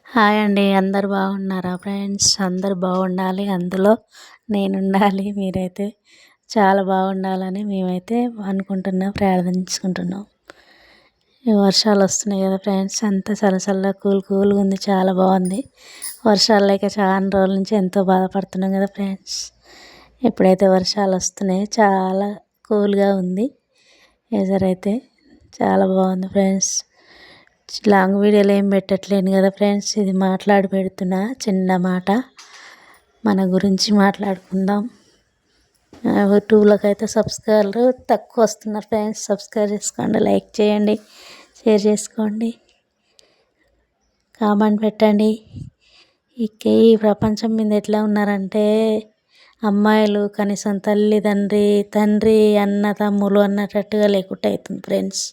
Hi అండి. అందరూ బాగున్నారా ఫ్రెండ్స్? అందరూ బాగుండాలి. అందులో నేనుండాలి. మీరైతే చాలా బాగుండాలని మేమైతే అనుకుంటున్నాం, ప్రార్థించుకుంటున్నాం. ఈ వర్షాలు వస్తున్నాయి కదా ఫ్రెండ్స్, అంతా చల్లచల్ల కూల్గా ఉంది. చాలా బాగుంది. వర్షాలు లేక చాలా రోజుల నుంచి ఎంతో బాధపడుతున్నాం కదా ఫ్రెండ్స్. ఎప్పుడైతే వర్షాలు వస్తున్నాయి చాలా కూల్గా ఉంది. వెదర్ అయితే చాలా బాగుంది ఫ్రెండ్స్. లాంగ్ వీడియోలు ఏం పెట్టట్లేను కదా ఫ్రెండ్స్, ఇది మాట్లాడి పెడుతున్నా చిన్న మాట. మన గురించి మాట్లాడుకుందాం. యూట్యూబ్లోకి అయితే సబ్స్క్రైబర్లు తక్కువ వస్తున్నారు ఫ్రెండ్స్. సబ్స్క్రైబ్ చేసుకోండి, లైక్ చేయండి, షేర్ చేసుకోండి, కామెంట్ పెట్టండి. ఈ ప్రపంచం మీద ఎట్లా ఉన్నారంటే అమ్మాయిలు కనీసం తండ్రి అన్న తమ్ములు అన్నట్టుగా లేకుండా అవుతుంది ఫ్రెండ్స్.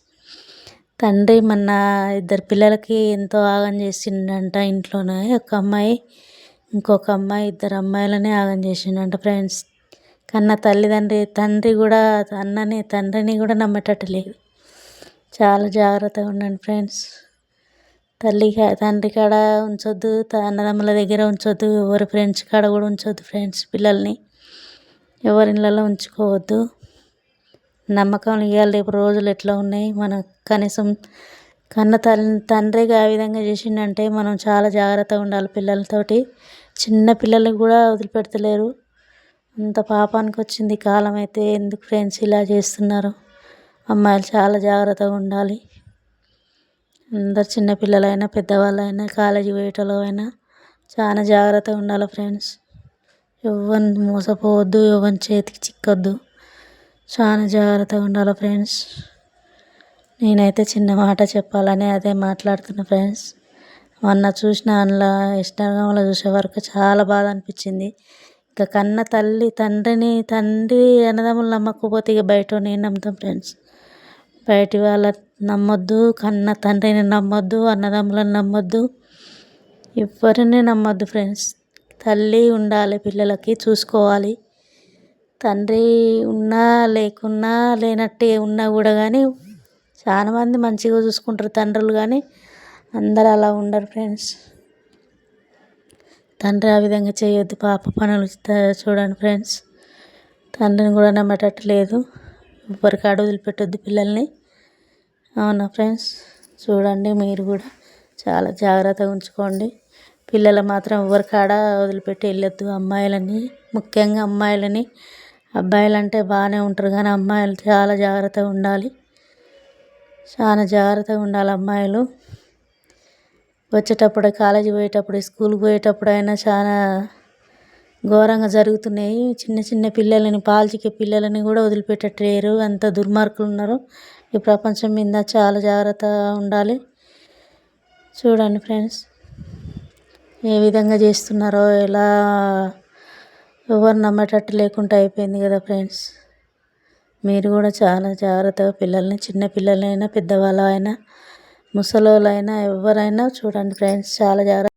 తండ్రి మన ఇద్దరు పిల్లలకి ఎంతో ఆగం చేసిండంట. ఇంట్లోనే ఒక అమ్మాయి, ఇంకొక అమ్మాయి, ఇద్దరు అమ్మాయిలనే ఆగం చేసిండంట ఫ్రెండ్స్. కన్న తండ్రి కూడా తండ్రిని కూడా నమ్మేటట్టు లేదు. చాలా జాగ్రత్తగా ఉండండి ఫ్రెండ్స్. తండ్రి కాడ ఉంచొద్దు, అన్నదమ్ముల దగ్గర ఉంచొద్దు, ఎవరి ఫ్రెండ్స్ కాడ కూడా ఉంచొద్దు ఫ్రెండ్స్. పిల్లల్ని ఎవరి ఇళ్ళలో ఉంచుకోవద్దు. నమ్మకం ఇవాళ రేపు రోజులు ఎట్లా ఉన్నాయి. మన కనీసం కన్న తండ్రిగా ఆ విధంగా చేసిండంటే మనం చాలా జాగ్రత్తగా ఉండాలి పిల్లలతోటి. చిన్న పిల్లలకు కూడా వదిలిపెడతలేరు. అంత పాపానికి వచ్చింది కాలం. అయితే ఎందుకు ఫ్రెండ్స్ ఇలా చేస్తున్నారు? అమ్మాయిలు చాలా జాగ్రత్తగా ఉండాలి. అందరు చిన్నపిల్లలైనా పెద్దవాళ్ళైనా కాలేజీ పోయేటోళ్ళైనా చాలా జాగ్రత్తగా ఉండాలి ఫ్రెండ్స్. ఎవరిని మోసపోవద్దు, ఎవరి చేతికి చిక్కొద్దు. చాలా జాగ్రత్తగా ఉండాలి ఫ్రెండ్స్. నేనైతే చిన్న మాట చెప్పాలని అదే మాట్లాడుతున్నా ఫ్రెండ్స్. మొన్న చూసిన అందులో ఇన్స్టాగ్రామ్లో చూసే వరకు చాలా బాధ అనిపించింది. ఇంకా కన్న తండ్రి అన్నదమ్ములు నమ్మకపోతే ఇక బయట నేను నమ్ముతాం ఫ్రెండ్స్. బయటి వాళ్ళని నమ్మొద్దు, కన్న తండ్రిని నమ్మొద్దు, అన్నదమ్ములను నమ్మొద్దు, ఎవరిని నమ్మొద్దు ఫ్రెండ్స్. తల్లి ఉండాలి, పిల్లలకి చూసుకోవాలి. తండ్రి ఉన్నా లేకున్నా లేనట్టే ఉన్నా కూడా కానీ చాలామంది మంచిగా చూసుకుంటారు తండ్రులు, కానీ అందరూ అలా ఉండరు ఫ్రెండ్స్. తండ్రి ఆ విధంగా చేయొద్దు, పాప పనులు చూడండి ఫ్రెండ్స్. తండ్రిని కూడా నమ్మేటట్టు లేదు. ఎవరికి అడుగు వదిలిపెట్టొద్దు పిల్లల్ని. అవునా ఫ్రెండ్స్? చూడండి, మీరు కూడా చాలా జాగ్రత్తగా ఉంచుకోండి. పిల్లలు మాత్రం ఎవరి కాడ వదిలిపెట్టి వెళ్ళొద్దు. అమ్మాయిలని, ముఖ్యంగా అమ్మాయిలని. అబ్బాయిలు అంటే బాగానే ఉంటారు కానీ అమ్మాయిలు చాలా జాగ్రత్తగా ఉండాలి. చాలా జాగ్రత్తగా ఉండాలి అమ్మాయిలు. వచ్చేటప్పుడు, కాలేజీ పోయేటప్పుడు, స్కూల్కి పోయేటప్పుడు అయినా చాలా ఘోరంగా జరుగుతున్నాయి. చిన్న పిల్లలని, పాల్చికే పిల్లలని కూడా వదిలిపెట్టట్లేరు. అంత దుర్మార్గులు ఉన్నారు ఈ ప్రపంచం మీద. చాలా జాగ్రత్తగా ఉండాలి. చూడండి ఫ్రెండ్స్ ఏ విధంగా చేస్తున్నారో, ఎలా ఎవరు నమ్మేటట్టు లేకుండా అయిపోయింది కదా ఫ్రెండ్స్. మీరు కూడా చాలా జాగ్రత్తగా పిల్లల్ని, చిన్న పిల్లలైనా పెద్దవాళ్ళైనా ముసలోళ్ళైనా ఎవరైనా చూడండి ఫ్రెండ్స్. చాలా జాగ్రత్త